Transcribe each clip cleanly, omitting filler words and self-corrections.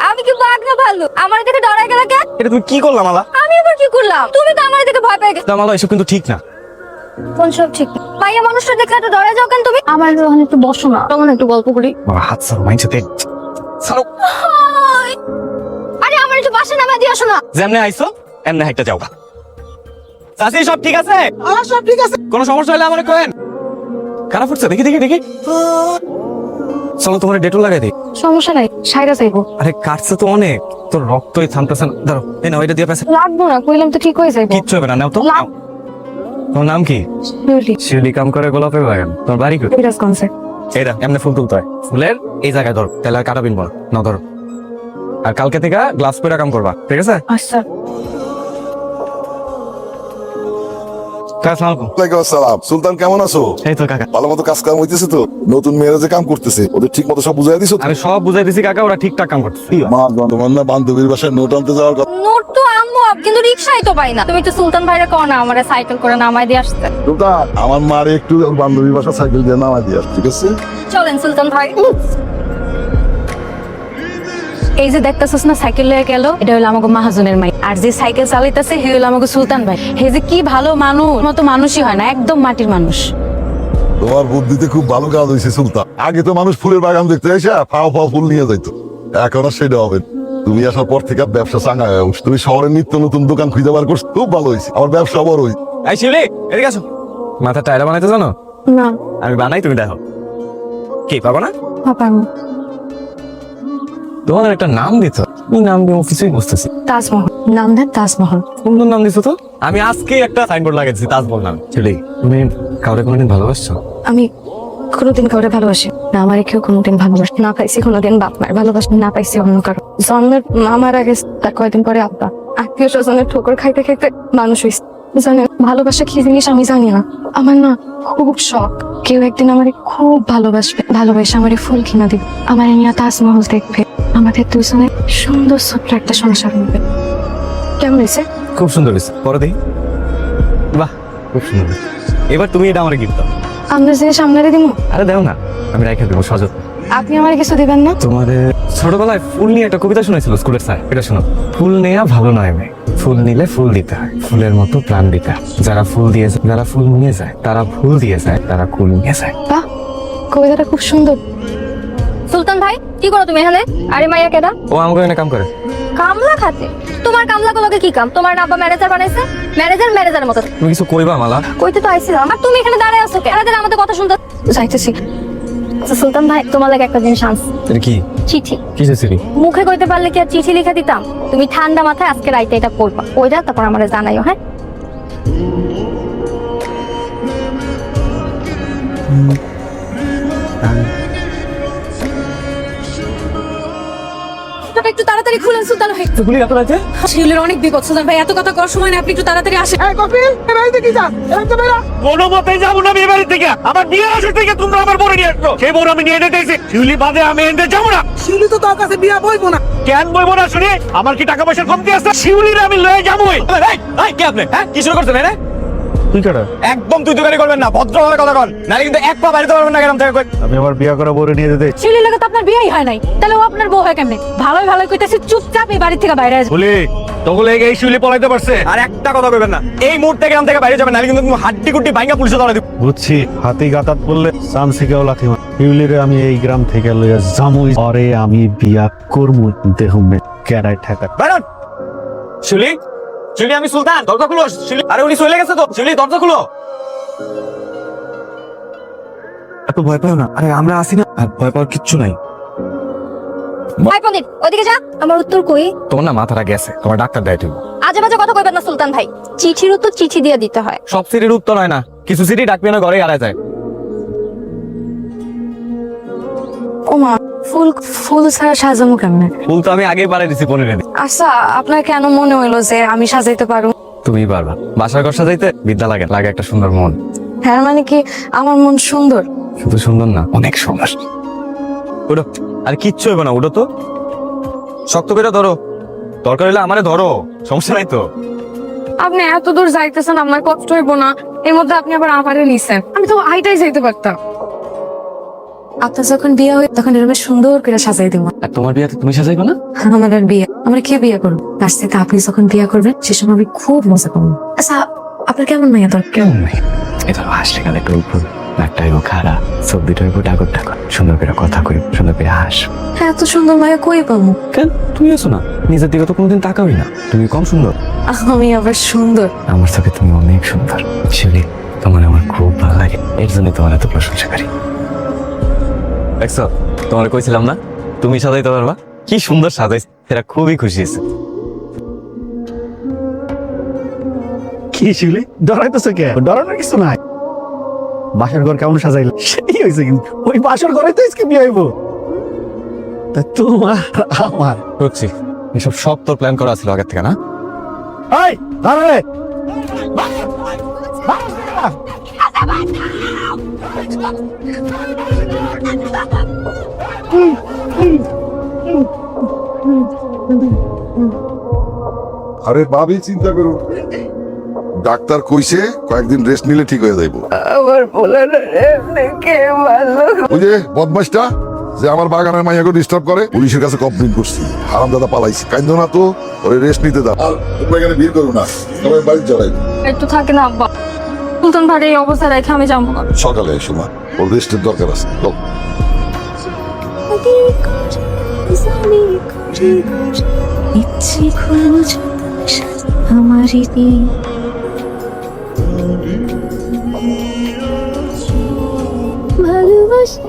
আমি কি বাঘ না ভালো? আমার দেখে ডরাই গেল কেন? এটা তুমি কি করলা মালা? আমি আবার কি করলাম? তুমি তো আমার দেখে ভয় পেয়ে গেছো। মালা এসব কিন্তু ঠিক না। কোন সব ঠিক? মাইয়া মানুষটা দেখলে এত ডরে যাও কেন তুমি? আমার ওখানে একটু বসো না, তখন একটু গল্প করি। বাবা হাত ছাড়ো, মাইন্ড সাথে ছাড়ো। আরে আমার একটু বাসা নামা দিয়ে আসো না। যেমনে আইছো এমনে হাইটা যাও। চাচি সব ঠিক আছে? সব ঠিক আছে। কোনো সমস্যা হলে আমারে কইেন। খারাপ হচ্ছে, দেখি দেখি দেখি। চলো তোমার ডেটল লাগাই দিই। সমস্যা নাই, সাইরা যাইবো। আরে কাটছে তো অনেক, তোর রক্তই থামতেছে না। ধরো এই নাও, এটা দিয়ে পেছে। লাগবো না, কইলাম তো ঠিক হয়ে যাইবো। কিচ্ছু হবে না, নাও তো। নাও। তোমার নাম কি? শিউলি। শিউলি কাম করে গোলাপের বাগান। তোমার বাড়ি কই? বিরাজগঞ্জে। এইটা এমনি ফুল তুলতে হয়। ফুলের এই জায়গায় ধরো, তাহলে আর কাটাবিন বল। নাও ধরো। আর কালকে থেকে গ্লাস পরে কাম করবা, ঠিক আছে? আচ্ছা। আসসালামু আলাইকুম। ওয়ালাইকুম আসসালাম। সুলতান কেমন আছো? এই তো কাকা। ভালো মতো কাজ কাম হইতেছে তো? নতুন মেয়েরা যে কাম করতেছে ওদের ঠিক মতো সব বুঝাই দিছো তো? আমি সব বুঝাই দিছি কাকা, ওরা ঠিকঠাক কাম করতেছে। মা তোমার না বান্ধবীর বাসায় নোট আনতে যাওয়ার কথা? নোট তো আম্মু, কিন্তু রিকশাই তো পাই না। তুমি একটু সুলতান ভাইরে কও না আমারে সাইকেল করে নামাই দিয়ে আসতে। সুলতান, আমার মারে একটু ওর বান্ধবীর বাসা সাইকেল দিয়ে নামাই দিয়ে আস, ঠিক আছে? চলেন সুলতান ভাই। এই যে দেখতেছস না সাইকেল লয়ে গেল, এটা হলো আমাকে মাহাজনের মাই। আর যে সাইকেল চালাইতেছে হে হলো আমাকে সুলতান ভাই। হে যে কি ভালো মানুষ, মতো মানুষই হয় না, একদম মাটির মানুষ। তোমার বুদ্ধিতে খুব ভালো কাজ হয়েছে সুলতান। আগে তো মানুষ ফুলের বাগান দেখতে এসে ফাও ফাও ফুল নিয়ে যাইতো, এখন আর সেটা হবে না। তুমি আসার পর থেকে ব্যবসা চাঙ্গা হয়ে উঠছে। তুমি শহরে নিত্য নতুন দোকান খুঁজে বার করছো, খুব ভালো হয়েছে। আমার ব্যবসা বড় হয়েছে। এই শিউলি, এদিকে আসো। মাথা টায়রা বানাইতে জানো? না আমি বানাই, তুমি দেখো। কি পাবো না? পাপা, তোমার একটা নাম দিত, তুমি নাম দিয়ে অফিসেই বসতেছি। তাজমহল নাম দেন, তাজমহল। সুন্দর নাম দিছো তো। আমি আজকে একটা সাইনবোর্ড লাগাইছি তাজমহল নামে। শিউলি, তুমি কাউরে কোনোদিন ভালোবাসছো? আমি কোনোদিন কাউরে ভালোবাসি না, আমার কেউ কোনোদিন ভালোবাসে না। পাইছি কোনোদিন বাপ মায়ের ভালোবাসা, না পাইছি অন্য কারো। জন্মের মামার আগে তার কয়েকদিন পরে আব্বা। আত্মীয় স্বজনের ঠোকর খাইতে খাইতে মানুষ হয়েছে। জানেন ভালোবাসা কি জিনিস আমি জানি না। আমার না খুব শখ কেউ একদিন আমারে খুব ভালোবাসবে, ভালোবাসে আমারে ফুল কিনা দিবে, আমার নিয়ে তাজমহল দেখবে, আমাদের দুজনে সুন্দর ছোট্ট একটা সংসার হবে। কেমন হয়েছে? খুব সুন্দর হয়েছে, পরে দেখি। বাহ, খুব সুন্দর হয়েছে। এবার তুমি এটা আমার গিফট দাও। আমরা জিনিস আপনারে দিব। আরে দাও না, আমি রেখে দেবো সযত্ন। আপনি আমার কিছু দিবেন না? তোমাদের ছোটবেলায় ফুল নিয়ে একটা কবিতা শুনেছিল স্কুলের স্যার, এটা শোনো। ফুল নেয়া ভালো নয় মেয়ে, ফুল নিলে ফুল দিতে হয়, ফুলের মতো প্রাণ দিতে হয়। যারা ফুল দিয়ে যারা ফুল নিয়ে যায়, তারা ফুল দিয়ে যায়, তারা কুল নিয়ে যায়। বাহ, কবিতাটা খুব সুন্দর। সুলতান ভাই কি করো তুমি এখানে? আরে মাইয়া কেডা? ও আমাকে এনে কাম করে। কামলা খাতে? তোমার কামলা গুলোকে কি কাম? তোমার না আব্বা ম্যানেজার বানাইছে? ম্যানেজারের মতো। তুমি কিছু কইবা মালা? কইতে তো আইছিলাম, আর তুমি এখানে দাঁড়ায় আছো কেন? এদের আমাদের কথা শুনতে যাইতেছি। আচ্ছা সুলতান ভাই, তোমার লাগে একটা জিনিস আনছি। এটা কি? চিঠি। কিসের চিঠি? মুখে কইতে পারলে কি আর চিঠি লিখে দিতাম? তুমি ঠান্ডা মাথায় আজকে রাইতে এটা পড়বা, ওইটা তারপর আমারে জানাইও। হ্যাঁ, একটু তাড়াতাড়ি খুলেন সুলতান ভাই। তো গুলি এত রাতে? শিউলির অনেক বিপদ সুলতান ভাই, এত কথা করার সময় না, আপনি একটু তাড়াতাড়ি আসেন। এই কফি, এই বাড়িতে কি যাস? এই তো বেরা। কোনো মতে যাবো না বিয়ে বাড়ি থেকে। আমার বিয়ে আসর থেকে তোমরা আমার বড় নিয়ে আসছো, সেই বড় আমি নিয়ে এনে দিয়েছি। শিউলি বাদে আমি এনে যাবো না। শিউলি তো তোর কাছে বিয়া বইবো না। কেন বইবো না শুনি? আমার কি টাকা পয়সার কমতি আছে? শিউলির আমি লয়ে যাবোই। কে আপনি? হ্যাঁ, কি শুরু করছেন? তুই কেডা? একদম তুই দোকানি করবেন না, ভদ্রভাবে কথা কন, নাহলে কিন্তু এক পা বাড়িতে পারবেন না। কেন থেকে আমি আমার বিয়ে করা বড় নিয়ে যেতে শিউলির লাগে তো আপনার বিয়েই হয় নাই, তাহলে ও আপনার বউ হয় কেমনে? ভালোই ভালোই কইতাছি, চুপচাপ এই বাড়ি থেকে বাইরে আসবে। বলি তখন এই শিউলি পলাইতে পারছে। আর একটা কথা কইবেন না, এই মুহূর্তে গ্রাম থেকে বাইরে যাবেন, নাহলে কিন্তু তুমি হাড্ডি গুড্ডি ভাঙা পুলিশে ধরে দিব। বুঝছি, হাতি গাতাত বললে চামচিকেও লাথি মার। শিউলিরে আমি এই গ্রাম থেকে লইয়া যামুই, পরে আমি বিয়া করমু। দেহুমে কেডাই ঠেকা। বাইরন শিউলি, শিউলি আমি সুলতান, দরজা খুলো। শিউলি, আরে উনি চলে গেছে তো। শিউলি দরজা খুলো। এত ভয় পাও না, আরে আমরা আসি না, আর ভয় পাওয়ার কিচ্ছু নাই। ভাই পণ্ডিত ওইদিকে যা। আমার উত্তর কই? তোমার না মাথাটা গেছে, তোমার ডাক্তার দেয় তুমি। আজে বাজে কথা কইবেন না সুলতান ভাই, চিঠির উত্তর চিঠি দিয়ে দিতে হয়। সব সিটির উত্তর হয় না, কিছু সিটি ডাকবে না, ঘরে আড়ায় যায়। ওমা, ফুল ফুল ছাড়া সাজানো কেমনে? ফুল তো আমি আগেই পারে দিছি পনিরে। আচ্ছা আপনার কেন মনে হইলো যে আমি সাজাইতে পারবো? তুমি পারবা। বাসার ঘর সাজাইতে বিদ্যা লাগে, লাগে একটা সুন্দর মন। হ্যাঁ মানে কি আমার মন সুন্দর? শুধু সুন্দর না, অনেক সুন্দর। ওটা আর কিচ্ছু হইব না, ওটা তো শক্ত করে ধরো, দরকার হলে আমারে ধরো, সমস্যা নাই তো। আপনি এত দূর যাইতেছেন, আপনার কষ্ট হইব না? এর মধ্যে আপনি আবার আমারে নিছেন, আমি তো হাইটাই যাইতে পারতাম। আপনার যখন বিয়ে হয় তখন এরকম সুন্দর করে সাজাই দিব। আর তোমার বিয়াতে তুমি সাজাইবে না? আমার আর বিয়ে, আমরা কে বিয়ে করবো? তার সাথে আপনি যখন বিয়ে করবেন সে সময় আমি খুব মজা করবো। আচ্ছা, আপনার কেমন মাইয়া দরকার? কেমন নেই, এই ধরো হাসলে গেলে একটু উপর, একটা হইব খারা, চোখ দুটো হইব ডাগর ডাগর, সুন্দর করে কথা কই, সুন্দর করে হাস। হ্যাঁ, এত সুন্দর মায়া কই পাবো? কেন তুমি আছো না? নিজের দিকে তো কোনোদিন তাকাবি না, তুমি কম সুন্দর? আমি আবার সুন্দর? আমার চোখে তুমি অনেক সুন্দর শিউলি, তোমার আমার খুব ভালো লাগে, এর জন্য তোমার এত প্রশংসা করি। দেখছো, তোমার কইছিলাম না তুমি সাজাইতে পারবা? কি সুন্দর সাজাইছ, এরা খুবই খুশি হয়েছে। কি শিউলি, ডরাইতেছো কে? ডরানোর কিছু নাই। বাসার ঘর কেমন সাজাইলে সেই হয়েছে, কিন্তু ওই বাসার ঘরে তো আজকে বিয়ে হইব। তা তোমার আমার বুঝছি, এসব সব তোর প্ল্যান করা ছিল আগের থেকে না? এই দাঁড়ালে আরে ভাবি চিন্তা করো, ডাক্তার কইছে কয়েকদিন রেস্ট নিলে ঠিক হয়ে যাইব। আমার পোলাটা কে ভালো? ওই যে বদমাইশটা যে আমার বাগানের মাইয়াকে ডিস্টার্ব করে, পুলিশের কাছে কমপ্লেন করছি, হারাম দাদা পালাইছি। কাইন্দ না তো, ওরে রেস্ট নিতে দাও। আর তোমরা এখানে ভিড় করো না, সবাই বাড়ি চলাই। একটু থাকে না আব্বা, সুলতান ভাই এই অবস্থা রেখে আমি যাবো না। সকালে এসো মা, ওর রেস্টের দরকার আছে। চল। ইচ্ছে খোঁজ আমারই দিন, ভালোবাসি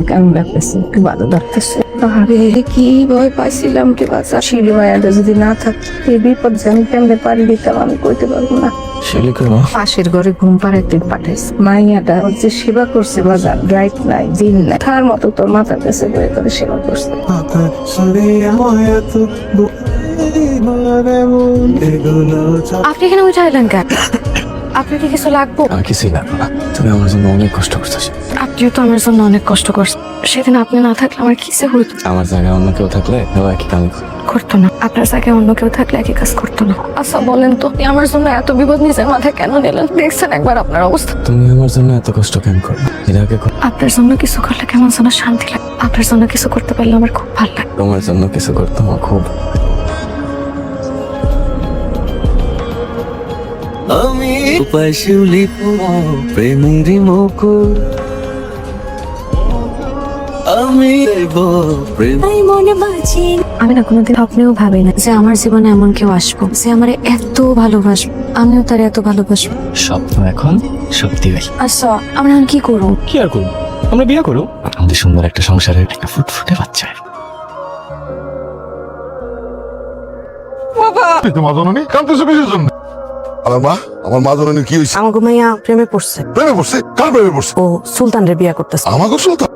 কেমন লাগতেছে? একটু ভালো লাগতেছে। আরে কি ভয় পাইছিলাম কে বাচ্চা, শিলি মায়াটা যদি না থাকতো এই বিপদ যে আমি কেমনে পারি দিতাম আমি কইতে পারবো না। শিউলি কেন? পাশের ঘরে ঘুম পাড়াইতে পাঠাইছে, মাইয়াটা ওর যে সেবা করছে বাজার, রাইট নাই দিন নাই, তার মতো তোর মাথার কাছে বয়ে করে সেবা করছে। আপনি এখানে উঠে আইলেন কেন? আপনার কি কিছু লাগবো? আমার কিছুই লাগবে না, তুমি আমার জন্য অনেক কষ্ট করতেছো। আপনিও তো আমার জন্য অনেক কষ্ট করছেন, সেদিন আপনি না থাকলে আমার কিসে হইতো? আমার জায়গায় অন্য কেউ থাকলে একই কাম করতো না, আপনার জায়গায় অন্য কেউ থাকলে একই কাজ করতো না। আচ্ছা বলেন তো, আপনি আমার জন্য এত বিপদ নিজের মাথায় কেন নিলেন? দেখছেন একবার আপনার অবস্থা? তুমি আমার জন্য এত কষ্ট কেন করবে? এর আগে আপনার জন্য কিছু করলে কেমন যেন শান্তি লাগে, আপনার জন্য কিছু করতে পারলে আমার খুব ভালো লাগে। তোমার জন্য কিছু করতে আমার খুব। আমি উপায় শিউলি প্রেমেরই মুকুর, আমি আমি না কোনোদিন স্বপ্নেও ভাবি না যে আমার জীবনে এমন কেউ আসবো যে আমার এত ভালোবাসবো, আমিও তার এত ভালোবাসবো। স্বপ্ন এখন সত্যি হয়েছে। আচ্ছা, আমরা এখন কি করবো? কি আর করবো, আমরা বিয়ে করবো, আমাদের সুন্দর একটা সংসারের একটা ফুটফুটে বাচ্চা। তোমার জননী কাঁদতেছো কিসের জন্য? আমার মা জননী কি হয়েছে? আমাকে মাইয়া প্রেমে পড়ছে। প্রেমে পড়ছে? কার প্রেমে পড়ছে? ও সুলতানরে বিয়া করতেছে। আমাকে সুলতান?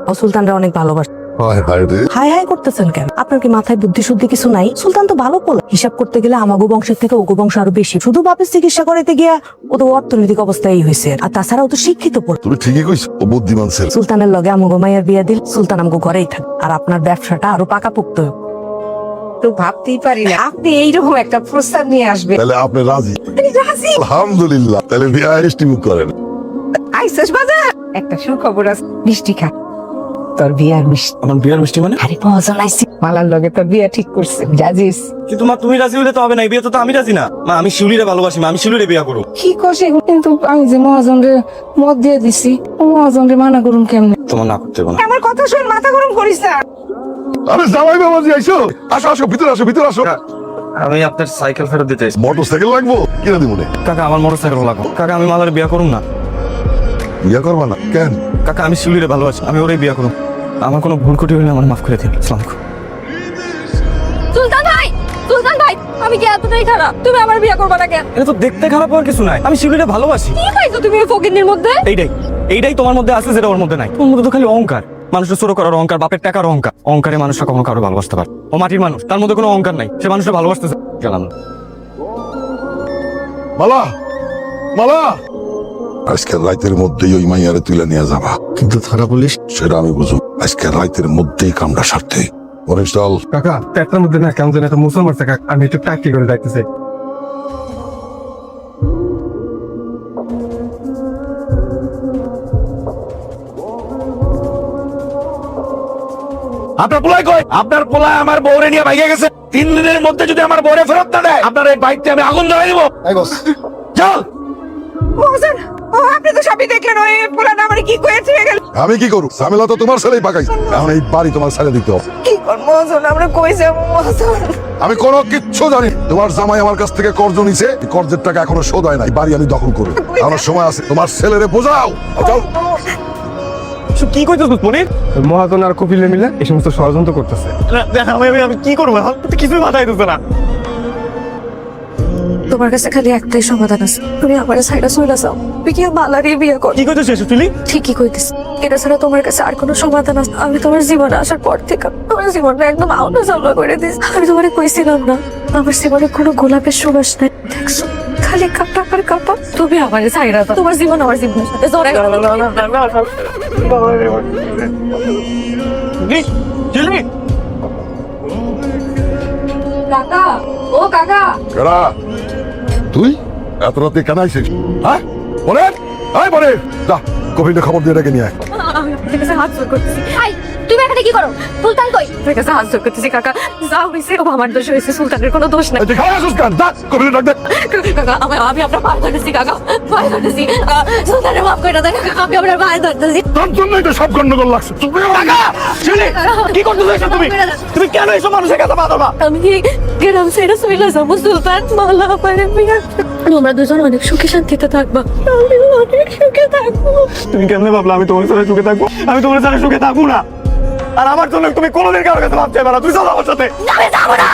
ও সুলতানরে অনেক ভালোবাসে। হায় হায় রে। হাই হাই করতেছেন কেন? আপনার কি মাথায় বুদ্ধি শুদ্ধি কিছু নাই? সুলতান তো ভালো পোলা, হিসাব করতে গেলে আমাগো বংশের থেকে ওগো বংশ আরো বেশি। শুধু বাপের চিকিৎসা করাইতে গিয়া ও তো অর্থনৈতিক অবস্থায় হয়েছে, আর তাছাড়া ও তো শিক্ষিত পোলা। তুমি ঠিকই কইছো, ও বুদ্ধিমান ছেলে। সুলতানের লগে আমাগো মাইয়ার বিয়া দিল, সুলতান আমাগো ঘরেই থাক, আর আপনার ব্যবসাটা আরো পাকাপোক্ত হোক। তো ভাবতেই পারি না আপনি এইরকম একটা প্রস্তাব নিয়ে আসবেন। তাহলে আপনি রাজি? রাজি? আলহামদুলিল্লাহ, তাহলে বিয়া এসটি বুক করেন। আইসস বাজার একটা সুখবর আছে, মিষ্টি খা। তোর বিয়ার মিষ্টি। আমার বিয়ের মিষ্টি মানে? আরে মজা নাইছি, মালার লগে তোর বিয়া ঠিক করছে, রাজিস? কিন্তু মা তুমি রাজি হলে তো হবে না, এই বিয়ে তো আমি রাজি না। মা আমি শিউলিরে ভালোবাসি, মা আমি শিউলিরে বিয়ে করব। কি করছে? কিন্তু আমি যে মহাজনরে মত দিয়ে দিছি, ও মহাজনরে মানা করুন কেমনে? তোমার না করতে হবে না। আমার কথা শুন, মাথা গরম করিস না। আরে জামাই বাবাজি আইছো, আসো আসো, ভিতরে আসো, ভিতরে আসো। আমি আপনার সাইকেল ফেরত দিতে এসেছি। মোটর সাইকেল লাগবো? কিনে দিব নে। কাকা আমার মোটর সাইকেল লাগবে। কাকা আমি মালারে বিয়ে করুম না। বিয়া করবা না কেন? কাকা আমি শিউলিরে ভালোবাসি, আমি ওরে বিয়ে করুম। আমার কোনো ভুল ত্রুটি হলে আমার মাফ করে দিন। আসসালামু আলাইকুম। সুলতান ভাই, সুলতান ভাই, আমি কি এতটাই খারাপ? তুমি আমার বিয়ে করবে না কেন? এটা তো দেখতে খারাপ হওয়ার কিছু নাই, আমি শিউলিরে ভালোবাসি। কি পাইছো তুমি এই ফকিন্নির মধ্যে? এইটাই তোমার মধ্যে আছে যেটা ওর মধ্যে নাই। ওর মধ্যে তো খালি অহংকার, মানুষের ছোট করার অহংকার, বাপের টাকার অহংকার। অহংকারে মানুষরা কখনো কারো ভালোবাসতে পারে। ও মাটির মানুষ, তার মধ্যে কোনো অহংকার নাই, সে মানুষটা ভালোবাসতে গেলাম। মালা, মালা, আজকে রাতের মধ্যেই ওই মাইয়ারে তুলে নিয়ে যাবা। কিন্তু থানা পুলিশ? সেটা আমি বুঝো, আজকে রাতের মধ্যেই কামটা সারতে। পরেশ চল। কাকা পেটটার মধ্যে না কেমন যেন একটা মুসল মারছে কাকা, আমি একটু টাকি করে যাইতেছি। আপনার পোলাই কই? আপনার পোলা আমার বউরে নিয়ে ভাইগে গেছে। 3 দিনের মধ্যে যদি আমার বউরে ফেরত না দেয়, আপনার এই বাইকতে আমি আগুন ধরাই দিব। এই বস চল। মহাজন, আপনি তো সবই দেখলেন, ওই পোলাটা আমার কি করেছে গেল। আমি কি করব? ঝামেলা তো তোমার ছেলেই পাকাইছে। এখন এই বাড়ি তোমার ছেড়ে দিতে হবে। কি কর মহাজন, আমরা কই যাব মহাজন? আমি কোনো কিচ্ছু জানি না। তোমার জামাই আমার কাছ থেকে কর্জ নিছে, এই কর্জের টাকা এখনো শোধ হয় নাই। বাড়ি আমি দখল করব। আমার সময় আছে, তোমার ছেলেরে বোঝাও। চল। কি কইতেছ মনির? মহাজন আর কপিলে মিলে এই সমস্ত ষড়যন্ত্র করতেছে। আমি কি করবো এখন? কিছুই মাথায় ঢুকছে না। তোমার কাছে খালি একটাই সমাধান আছে, তুমি আমার সাইডা চলে যাও, তুমি কি মালারি বিয়ে কর। কি কইতেছ সুতুলি? ঠিকই কইতেছি, এটা ছাড়া তোমার কাছে আর কোনো সমাধান আছে? আমি তোমার জীবনে আসার পর থেকে তোমার জীবনটা একদম আউনা চাউনা করে দিস। আমি তোমার কইছিলাম না আমার জীবনে কোনো গোলাপের সুবাস নাই, দেখছো খালি কাপটা আর কাপা। তুমি আমার সাইডা দাও, তোমার জীবন আমার জীবনের সাথে জড়াই জুলি, কাকা, ও কাকা। কেডা? তুই এত রাতে কেন আইছিস? হ্যাঁ বলে, এই বলে, যা কপিলে খবর দিয়ে ডেকে নিয়ে আয়। আমি আপনার কাছে হাত জোর করতেছি, আই তুমি এখানে কি করো? সুলতান কই? আপনার কাছে হাত জোর করতেছি কাকা, যা হয়েছে ও আমার দোষ হয়েছে, সুলতানের কোনো দোষ নাই। এই তুই খাওয়া আসিস কেন? যা কপিলে ডাক দে। কাকা আমি আপনার পায়ে ধরতেছি কাকা, পায়ে ধরতেছি, সুলতানের মাফ করে দেন কাকা, আমি আপনার পায়ে ধরতেছি। তোর জন্যই তো সব গন্ডগোল লাগছে। জুলি, কি করতেছ এসব তুমি? তুমি কেন এইসব মানুষের কাছে পা ধরবা? আমি গ্রাম ছেড়ে চলে যাবো, সুলতান মালা পারে বিয়ে। তোমরা দুজন অনেক সুখে শান্তিতে থাকবা, আমি অনেক সুখে থাকবো। তুমি কেমনে ভাবলা আমি তোমার সাথে সুখে থাকবো? আমি তোমার সাথে সুখে থাকবো না। আর আমার জন্য তুমি কোনোদিন কারোর কাছে ভাবতে পারো? তুই চলো আমার সাথে। আমি যাবো না,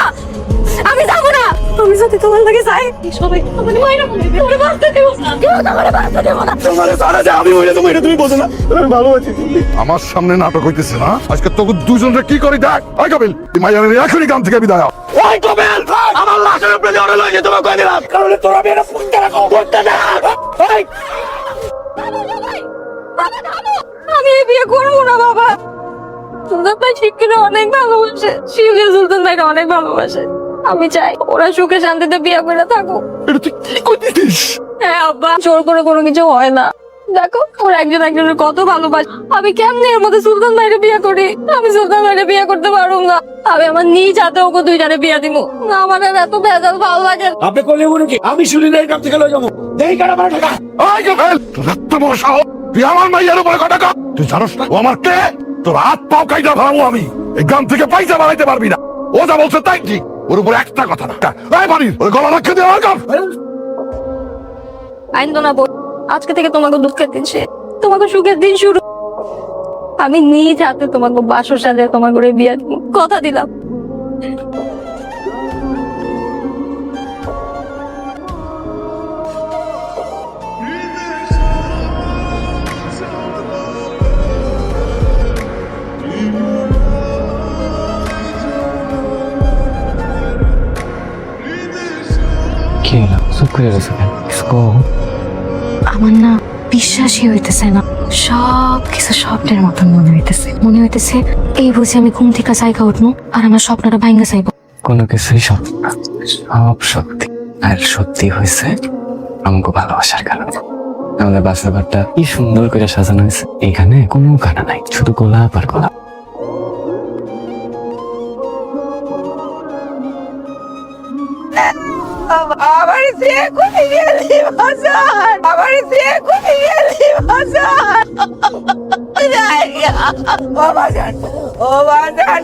আমি যাবো না। আমি যদি তোমার লাগে যাই, সবাই আমার মায়েরা বলে দিবে, ওরে বাঁচতে দেবো না, কেউ আমার বাঁচতে দেবো না। তোমার সারা যে আমি হইলে তুমি এটা তুমি বোঝো না। আমি ভালো আছি। আমার সামনে নাটক হইতেছে না? আজকে তোকে দুজনরে কি করি দেখ। ওই কপিল, এই মাইয়ার এখনই গ্রাম থেকে বিদায় হ। ওই কবেল, আমার লাশের উপরে জড়ো লইছে তোমাকে কই দিলাম। কারণ তোরা আমি এটা ফুটতে রাখো, ফুটতে না। ওই আমি এই বিয়ে করবো না বাবা। সুলতান ভাই শিক্ষিরা অনেক ভালোবাসে, শিখে সুলতান ভাইরা অনেক ভালোবাসে। আমি চাই ওরা সুখে শান্তিতে বিয়ে করে থাকুক। এটা তুই কি করতেছিস? হ্যাঁ আব্বা, জোর করে কোনো কিছু হয় না। দেখো ওরা একজন একজনের কত ভালোবাসে। আমি কেমনে এর মধ্যে সুলতান ভাইরে বিয়ে করি? আমি সুলতান ভাইরে বিয়ে করতে পারবো না। আমি আমার নিজ হাতে ওকে দুইটারে বিয়ে দিব। আমার আর এত ভেজাল ভালো লাগে না। আপনি কইলে মনে কি আমি শুনি না এই কাম থেকে লই যাবো? দেই কাটা মারা টাকা। ওই কপিল, তোর এত বড় সাহস, তুই আমার মাইয়ার উপরে কথা কও? তুই জানোস না ও আমার কে? তোর হাত পাও কাইটা ফেলাবো আমি। এই গ্রাম থেকে পয়সা বাড়াইতে পারবি না। ও যা বলছে তাই ঠিক, ওর উপরে একটা কথা না। এই বাড়ির ওই গলা রাখতে দে আমার কাম। আইন তো না বল, আজকে থেকে তোমাকে দুঃখের দিন শেষ, তোমাকে সুখের দিন শুরু। আমি নিজ হাতে তোমাকে বাসর সাজে তোমার করে বিয়ে দিব, কথা দিলাম। কি হলো? চুপ করে গেছো কেন? কিছু কও। আমার না বিশ্বাসই হইতেছে না, সব কিছু স্বপ্নের মতন মনে হইতেছে। মনে হইতেছে এই বুঝি আমি ঘুম থেকে জায়গা উঠবো আর আমার স্বপ্নটা ভাঙ্গা যাইব। কোনো কিছুই স্বপ্ন না, সব সত্যি। আর সত্যি হয়েছে আমাকে ভালোবাসার কারণে। আমাদের বাসা ঘরটা কি সুন্দর করে সাজানো হয়েছে। এখানে কোনো কানা নাই, শুধু গোলাপ আর গোলাপ। আমার যে কোটি গেলি বাজার, আমার যে কোটি গেলি বাজার। ও বাজার, ও বাজার।